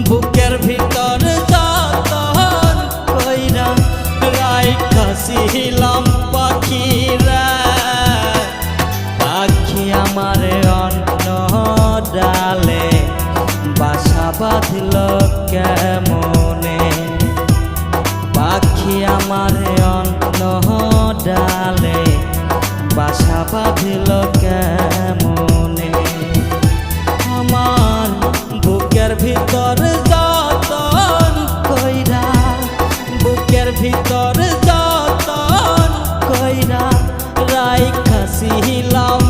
বুকের ভিতর যতন কইরা রাইখাছিলাম পাখিরা, পাখি আমার অন্য ডালে বাসা বাঁধল কেমনে, পাখি আমার অন্য ডালে বাসা বাঁধল কেমনে। আমার বুকের ভিতর যতন কইরা, বুকের ভিতর যতন কইরা রাইখাছিলাম